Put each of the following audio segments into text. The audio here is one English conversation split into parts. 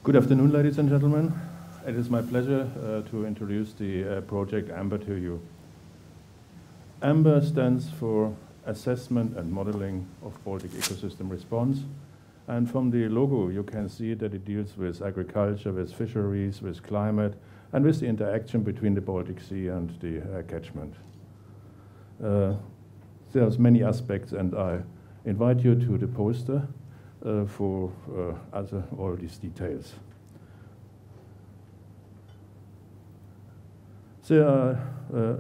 Good afternoon, ladies and gentlemen. It is my pleasure to introduce the project AMBER to you. AMBER stands for Assessment and Modeling of Baltic Ecosystem Response. And from the logo, you can see that it deals with agriculture, with fisheries, with climate, and with the interaction between the Baltic Sea and the catchment. There's many aspects, and I invite you to the poster for all these details. There are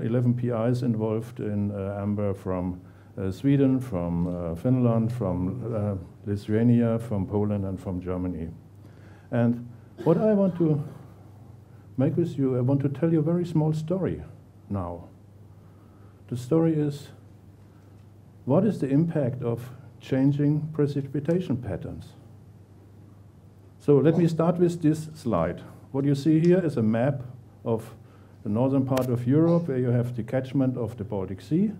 11 PIs involved in AMBER from Sweden, from Finland, from Lithuania, from Poland, and from Germany. And what I want to make with you, I want to tell you a very small story now. The story is, what is the impact of changing precipitation patterns? So let me start with this slide. What you see here is a map of the northern part of Europe, where you have the catchment of the Baltic Sea.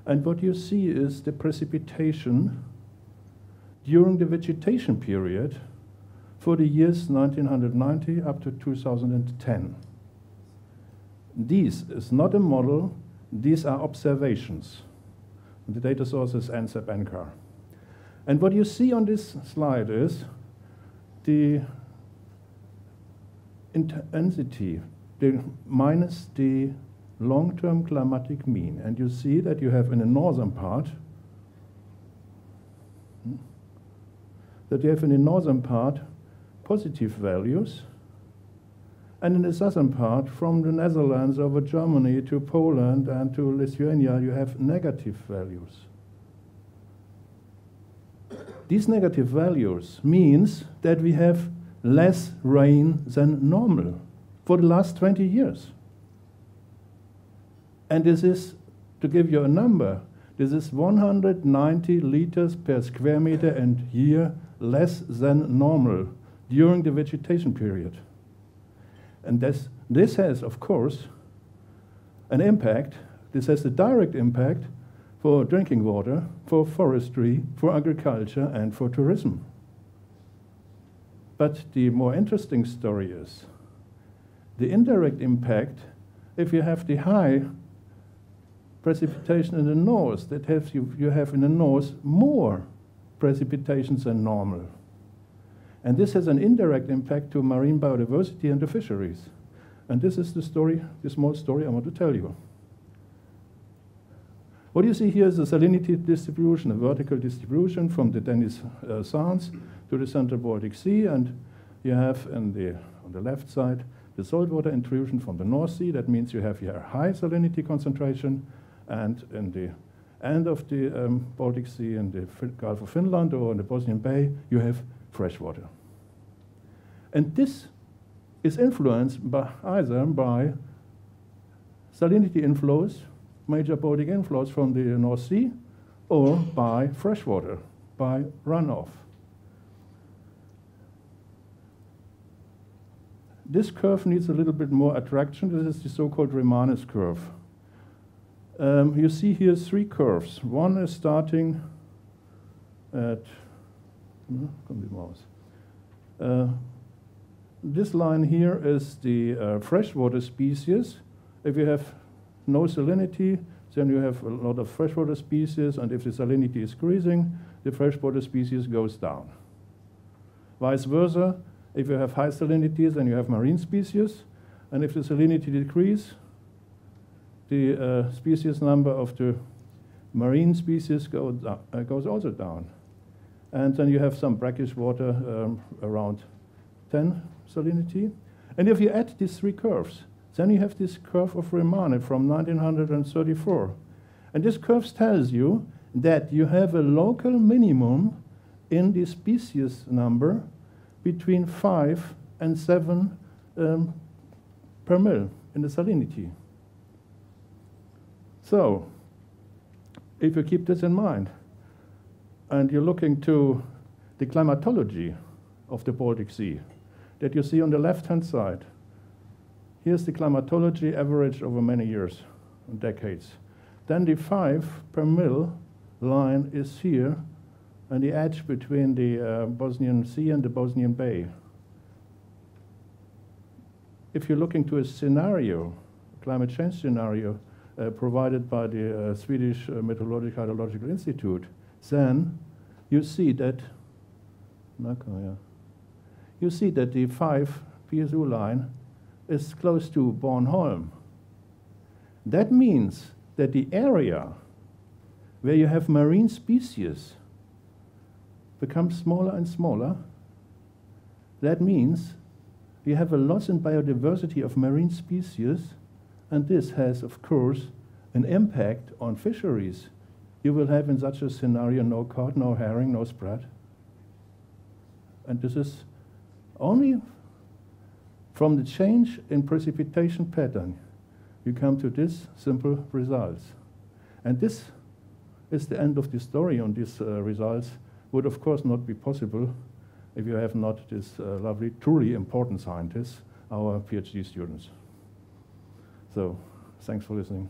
And what you see is the precipitation during the vegetation period for the years 1990 up to 2010. This is not a model, these are observations. And the data source is NSEP NCAR. And what you see on this slide is the intensity minus the long-term climatic mean. And you see that you have in the northern part, positive values, and in the southern part, from the Netherlands over Germany to Poland and to Lithuania, you have negative values. These negative values means that we have less rain than normal for the last 20 years. And this is, to give you a number, this is 190 liters per square meter and year less than normal during the vegetation period. And this has, of course, an impact. This has a direct impact for drinking water, for forestry, for agriculture, and for tourism. But the more interesting story is the indirect impact. If you have the high precipitation in the north, that you have in the north more precipitation than normal. And this has an indirect impact to marine biodiversity and the fisheries. And this is the story, the small story I want to tell you. What you see here is a salinity distribution, a vertical distribution from the Denis Sands to the central Baltic Sea, and you have on the left side the saltwater intrusion from the North Sea. That means you have here a high salinity concentration, and in the end of the Baltic Sea in the Gulf of Finland or in the Bosnian Bay, you have fresh water. And this is influenced either by salinity inflows, major Baltic inflows from the North Sea, or by freshwater, by runoff. This curve needs a little bit more attraction. This is the so-called Remanes curve. You see here three curves. One is starting at, this line here is the freshwater species. If you have no salinity, then you have a lot of freshwater species, and if the salinity is increasing, the freshwater species goes down. Vice versa, if you have high salinities, then you have marine species, and if the salinity decreases, the species number of the marine species goes also down. And then you have some brackish water around 10 salinity. And if you add these three curves, then you have this curve of Remanes from 1934. And this curve tells you that you have a local minimum in the species number between 5 and 7 per mil in the salinity. So, if you keep this in mind, and you're looking to the climatology of the Baltic Sea, that you see on the left-hand side, here's the climatology averaged over many years, decades. Then the 5 per mil line is here, and the edge between the Bosnian Sea and the Bosnian Bay. if you're looking to a scenario, climate change scenario, provided by the Swedish Meteorological Hydrological Institute, then you see that the 5 PSU line is close to Bornholm. That means that the area where you have marine species becomes smaller and smaller. That means you have a loss in biodiversity of marine species, and this has, of course, an impact on fisheries. You will have in such a scenario no cod, no herring, no sprat. And this is only from the change in precipitation pattern you come to this simple results. And this is the end of the story on these results. Would of course not be possible if you have not this lovely, truly important scientists, our PhD students. So, thanks for listening.